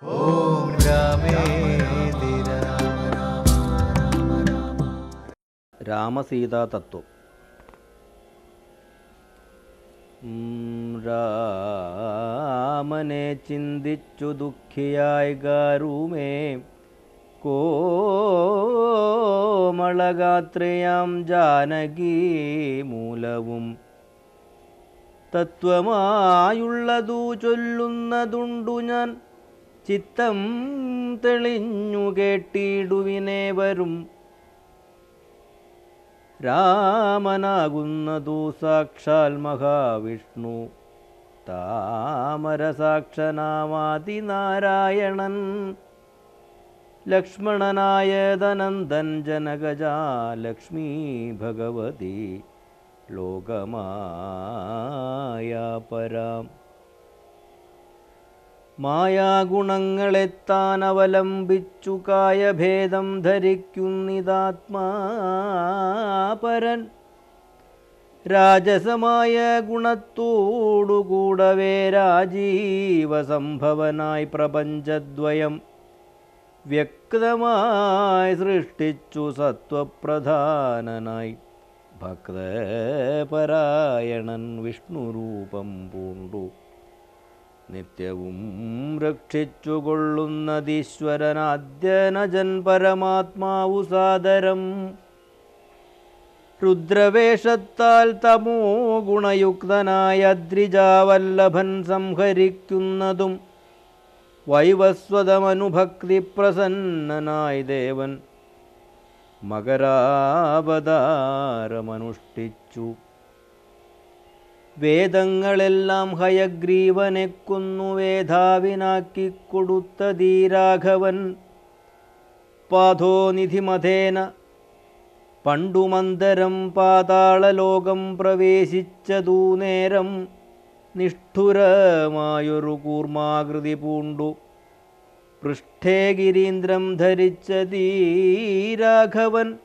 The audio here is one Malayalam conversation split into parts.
ഓം രാമേതി രാമ രാമസീതാതത്വം. രാമനെ ചിന്തിച്ചു ദുഃഖിയായി ഗാരുമേ കോമളഗാത്രയാം ജാനകി മൂലവും തത്വമായുള്ളതു ചൊല്ലുന്നതുണ്ടു ഞാൻ ചിത്തം തെളിഞ്ഞു കേട്ടിടുവിനേവരും. രാമനാകുന്നതു സാക്ഷാൽ മഹാവിഷ്ണു താമരസാക്ഷനാമാതിനാരായണൻ. ലക്ഷ്മണനായതനന്ദൻ ജനകജാ ലക്ഷ്മീ ഭഗവതി ലോകമായാ പരാം. മായാഗുണങ്ങളെത്താൻ അവലംബിച്ചു കായഭേദം ധരിക്കുന്നിതാത്മാപരൻ. രാജസമായ ഗുണത്തോടുകൂടവേ രാജീവസംഭവനായി പ്രപഞ്ചദ്വയം വ്യക്തമായി സൃഷ്ടിച്ചു സത്വപ്രധാനനായി ഭക്തപരായണൻ വിഷ്ണുരൂപം പൂണ്ടു നിത്യവും രക്ഷിച്ചുകൊള്ളുന്നതീശ്വരനാദ്യനജൻ പരമാത്മാവു സാദരം. രുദ്രവേഷത്താൽ തമോ ഗുണയുക്തനായ ദ്രിജാവല്ലഭൻ സംഹരിക്കുന്നതും വൈവസ്വതമനുഭക്തി പ്രസന്നനായി ദേവൻ മകരാവതാരമനുഷ്ഠിച്ചു. വേദങ്ങളെല്ലാം ഹയഗ്രീവനെ കൊന്നു വേധാവിനാക്കിക്കൊടുത്തതീ രാഘവൻ. പാഥോനിധിമഥേന പണ്ടുമന്തരം പാതാളലോകം പ്രവേശിച്ചതൂ നേരം നിഷ്ഠുരമായൊരു കൂർമാകൃതി പൂണ്ടു പൃഷ്ഠേ ഗിരീന്ദ്രം ധരിച്ചതീ രാഘവൻ.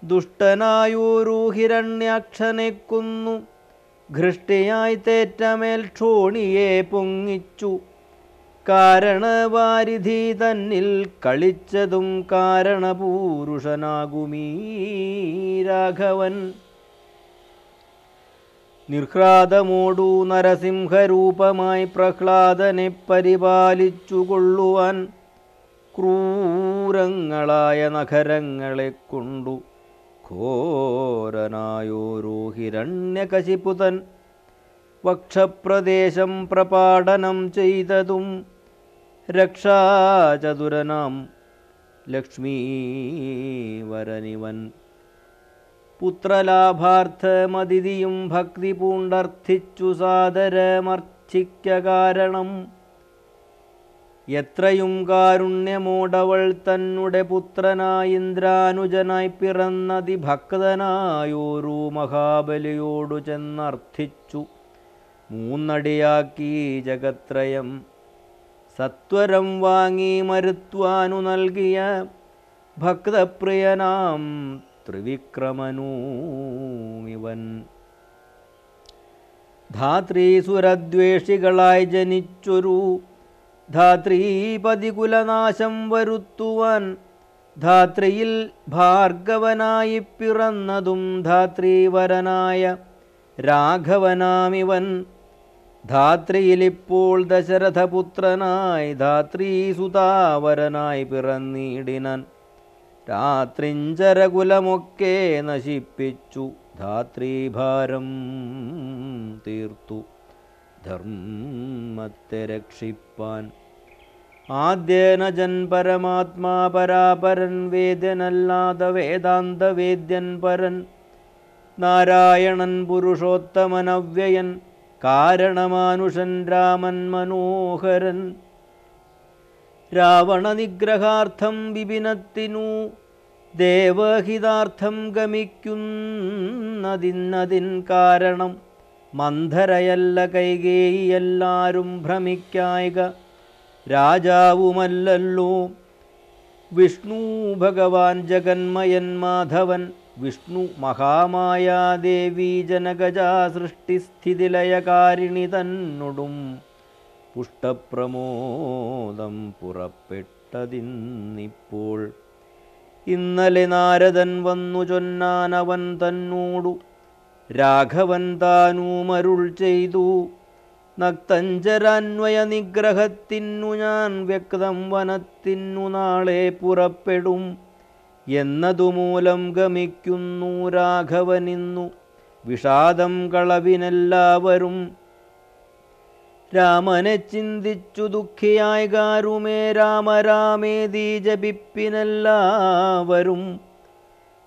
ദുഷ്ടനായൊരു ഹിരണ്യാക്ഷനെ കൊന്നു ഘൃഷ്ടിയായി തേറ്റമേൽ ക്ഷോണിയെ പൊങ്ങിച്ചു. കാരണവാരിധി തന്നിൽ കളിച്ചതും കാരണപൂരുഷനാകുമീ രാഘവൻ. നിർഹ്ലാദമോടു നരസിംഹരൂപമായി പ്രഹ്ലാദനെ പരിപാലിച്ചു കൊള്ളുവാൻ ക്രൂരങ്ങളായ നഖരങ്ങളെ കൊണ്ടു ഘോരനായോരു ഹിരണ്യകശിപുതൻ വക്ഷപ്രദേശം പ്രപാടനം ചെയ്തതും രക്ഷാചതുരനാം ലക്ഷ്മീവരനിവൻ. പുത്രലാഭാർത്ഥമതിഥിയും ഭക്തി പൂണ്ടർത്ഥിച്ചു സാദരമർച്ചിക്ക കാരണം. എത്രയും കാരുണ്യമോടവൾ തന്നെ പുത്രനായി ഇന്ദ്രാനുജനായി പിറന്നതി ഭക്തനായോരു മഹാബലിയോടു ചെന്നർത്ഥിച്ചു മൂന്നടിയാക്കി ജഗത്രയം. സത്വരം വാങ്ങി മരുത്വാനു നൽകിയ ഭക്തപ്രിയനാം ത്രിവിക്രമനൂമിവൻ. ധാത്രീസുരദ്വേഷികളായി ജനിച്ചൊരു ധാത്രീപതികുലനാശം വരുത്തുവാൻ ധാത്രിയിൽ ഭാർഗവനായി പിറന്നതും ധാത്രീവരനായ രാഘവനാമിവൻ. ധാത്രിയിലിപ്പോൾ ദശരഥപുത്രനായി ധാത്രീസുതാവരനായി പിറന്നിടിനാൻ. രാത്രിഞ്ചരകുലമൊക്കെ നശിപ്പിച്ചു ധാത്രീഭാരം തീർത്തു ധർമ്മത്തെ രക്ഷിപ്പാൻ. ആദ്യനജൻ പരമാത്മാ പരാപരൻ വേദ്യനല്ലാതെ വേദാന്തവേദ്യൻ പരൻ. നാരായണൻ പുരുഷോത്തമനവ്യയൻ കാരണമാനുഷൻ രാമൻ മനോഹരൻ. രാവണനിഗ്രഹാർത്ഥം വിപിനത്തിനു ദേവഹിതാർത്ഥം ഗമിക്കുന്നതിന്നതിൻ കാരണം മന്ധരയല്ല കൈകേയിയെല്ലാരും ഭ്രമിക്കായിക രാജാവുമല്ലല്ലോ. വിഷ്ണു ഭഗവാൻ ജഗന്മയൻ മാധവൻ വിഷ്ണു മഹാമായാദേവി ജനകജാ സൃഷ്ടിസ്ഥിതിലയകാരിണി തന്നൊടും പുഷ്ടപ്രമോദം പുറപ്പെട്ടതിന്നിപ്പോൾ. ഇന്നലെ നാരദൻ വന്നു ചൊന്നാനവൻ തന്നോടു രാഘവൻ താനുമരുൾ ചെയ്തു. നക്തഞ്ചരാന്വയ നിഗ്രഹത്തിനു ഞാൻ വ്യക്തം വനത്തിനു നാളെ പുറപ്പെടും എന്നതുമൂലം ഗമിക്കുന്നു രാഘവനിന്നു വിഷാദം കളവിനെല്ലാവരും. രാമനെ ചിന്തിച്ചു ദുഃഖിയായി ഗാരുമേ രാമ രാമേതി ജപിപ്പിനെല്ലാവരും.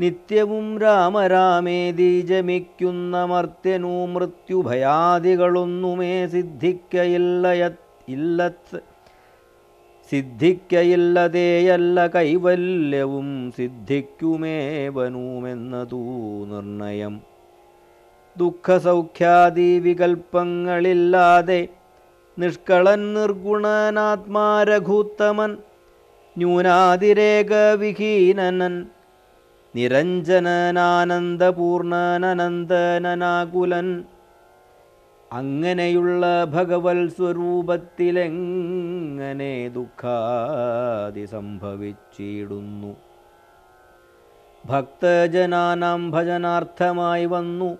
നിത്യവും രാമ രാമേതി ജപിക്കുന്ന മർത്യനു മൃത്യുഭയാദികളൊന്നുമേ സിദ്ധിക്കയില്ലതേയല്ല കൈവല്യവും സിദ്ധിക്കുമേവനുമെന്നതൂ നിർണയം. ദുഃഖസൗഖ്യാദി വികൽപ്പങ്ങളില്ലാതെ നിഷ്കളൻ നിർഗുണനാത്മാരഘുത്തമൻ ന്യൂനാതിരേകവിഹീനനൻ നിരഞ്ജനനാനന്ദപൂർണനനന്ദനാകുലൻ. അങ്ങനെയുള്ള ഭഗവത് സ്വരൂപത്തിലെങ്ങനെ ദുഃഖാദി സംഭവിച്ചിടുന്നു? ഭക്തജനാനാം ഭജനാർത്ഥമായി വന്നു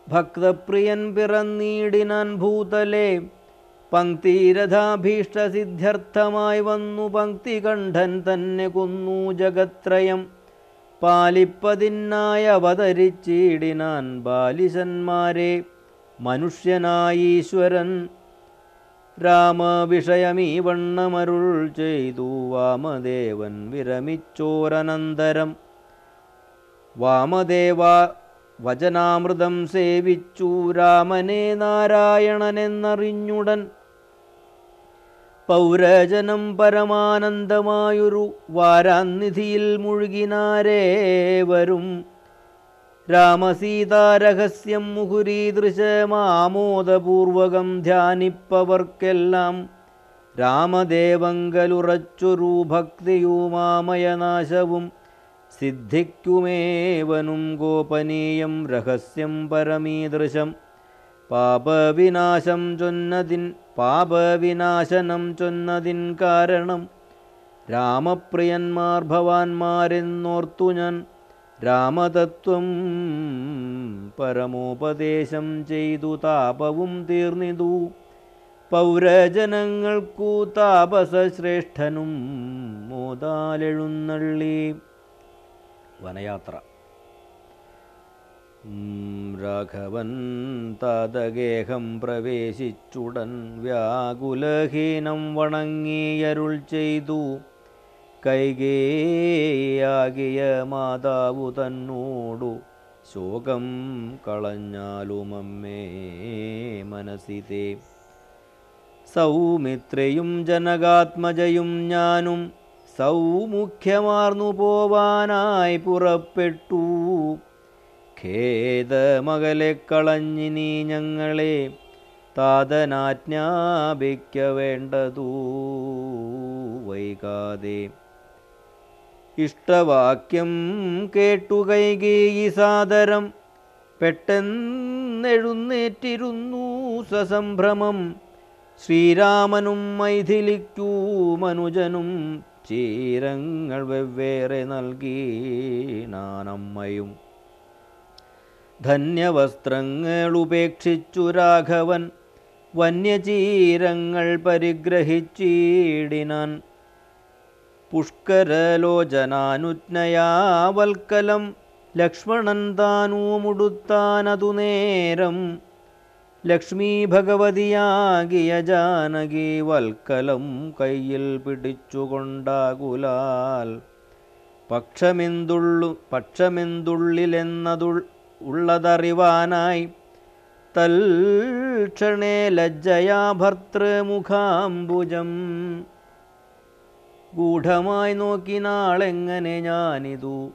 ഭക്തപ്രിയൻ പിറന്നീടിനാൻ ഭൂതലേ. പങ്ക്തിരഥാഭീഷ്ടസിദ്ധ്യർത്ഥമായി വന്നു പങ്ക്തികണ്ഠൻ തന്നെ കൊന്നു ജഗത്രയം. പാലിപ്പതിനായി അവതരിച്ചിടിനാൻ ബാലിശന്മാരെ മനുഷ്യനായീശ്വരൻ. രാമവിഷയമീ വണ്ണമരുൾ ചെയ്തു വാമദേവൻ വിരമിച്ചോരനന്തരം. വാമദേവ വചനാമൃതം സേവിച്ചു രാമനെ നാരായണനെന്നറിഞ്ഞുടൻ. പൗരജനം പരമാനന്ദമായൊരു വാരാന്നിധിയിൽ മുഴുകിനാരേവരും. രാമസീതാരഹസ്യം മുഹുരീദൃശമാമോദപൂർവകം ധ്യാനിപ്പവർക്കെല്ലാം രാമദേവങ്കലുറച്ചൊരു ഭക്തിയുമാമയനാശവും സിദ്ധിക്കുമേവനും ഗോപനീയം രഹസ്യം പരമീദൃശം. പാപവിനാശനം ചൊന്നതിൻ കാരണം രാമപ്രിയന്മാർ ഭവാന്മാരെന്നോർത്തു ഞാൻ രാമതത്വം പരമോപദേശം ചെയ്തു താപവും തീർന്നിതു. പൗരജനങ്ങൾക്കു താപസശ്രേഷ്ഠനും മോദാലെഴുന്നള്ളി. വനയാത്ര. രാഘവൻ താതഗേഹം പ്രവേശിച്ചുടൻ വ്യാകുലഹീനം വണങ്ങിയരുൾ ചെയ്തു. കൈകേയാകിയ മാതാവു തന്നോടു ശോകം കളഞ്ഞാലുമമ്മേ മനസ്സിതേ. സൗമിത്രയും ജനകാത്മജയും ഞാനും സൗമുഖ്യമാർന്നു പോവാനായി പുറപ്പെട്ടു. ഖേദമകലെ കളഞ്ഞിനി ഞങ്ങളെ താതനാജ്ഞാപിക്ക വേണ്ടതൂ വൈകാതെ. ഇഷ്ടവാക്യം കേട്ടു കൈകേയി സാദരം പെട്ടെന്നെഴുന്നേറ്റിരുന്നു സസംഭ്രമം. ശ്രീരാമനും മൈഥിലിക്കൂ മനുജനും ചീരങ്ങൾ വെവ്വേറെ നൽകി നാനമ്മയും. ധന്യവസ്ത്രങ്ങൾ ഉപേക്ഷിച്ചു രാഘവൻ വന്യചീരങ്ങൾ പരിഗ്രഹിച്ചിടിനാൻ. പുഷ്കരലോചനാനുജ്ഞയാവൽക്കലം ലക്ഷ്മണൻ താനുമുടുത്താനതു നേരം. ലക്ഷ്മീ ഭഗവതിയാകിയ ജാനകി വൽക്കലം കയ്യിൽ പിടിച്ചുകൊണ്ടാകുലാൽ. പക്ഷമെന്തുള്ളിലെന്നതുള്ളതറിവാനായി തൽക്ഷണേ ലജ്ജയാ ഭർത്തൃമുഖാംബുജം. ഗൂഢമായി നോക്കിനാളെങ്ങനെ ഞാനിതു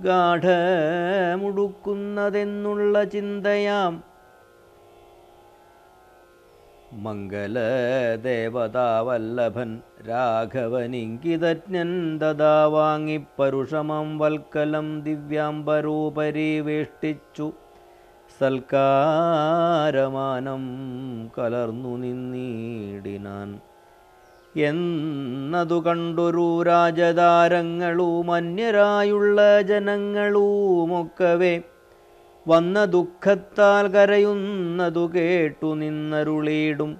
ഗാഠമുടുക്കുന്നതെന്നുള്ള ചിന്തയാം. മംഗലദേവതാവല്ലഭൻ രാഘവനിങ്കിതജ്ഞൻ ദദാ വാങ്ങിപ്പരുഷമം വൽക്കലം ദിവ്യാംബരോപരി വേഷ്ടിച്ചു സൽക്കാരമാനം കലർന്നു നിന്നീടിനാൻ. എന്നതു കണ്ടൊരു രാജതാരങ്ങളും അന്യരായുള്ള ജനങ്ങളുമൊക്കവേ വന്ന ദുഃഖത്താൽ കരയുന്നതു കേട്ടു നിന്നരുളീടും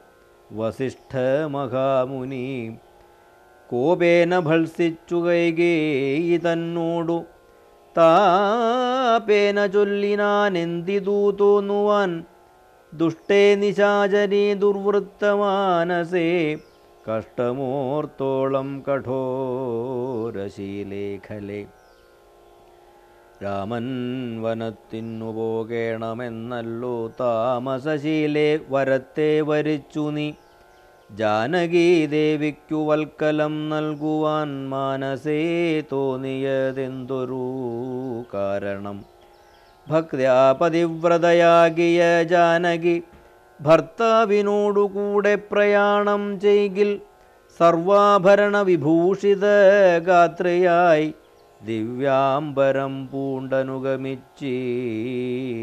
വസിഷ്ഠ മഹാമുനി. കോപേന ഭത്സിച്ചു കൈകേയി തന്നോടു താപേന ചൊല്ലിനാനെന്തിതു തോന്നുവാൻ. ദുഷ്ടേ നിശാചരീ ദുർവൃത്തമാനസേ കഷ്ടമോർത്തോളം കഠോരശീലേഖലേ. രാമൻ വനത്തിനു പോകേണമെന്നല്ലോ താമസശീലേ വരത്തെ വരിച്ചു നീ. ജാനകീദേവിക്കു വൽക്കലം നൽകുവാൻ മാനസേ തോന്നിയതെന്തൊരു കാരണം. ഭക്ത്യാ പതിവ്രതയാകിയ ജാനകി ഭർത്താവിനോടുകൂടെ പ്രയാണം ചെയ്കിൽ സർവാഭരണ വിഭൂഷിത ഗാത്രയായി ദിവ്യാംബരം പൂണ്ടനുഗമിച്ചീടിനാൾ.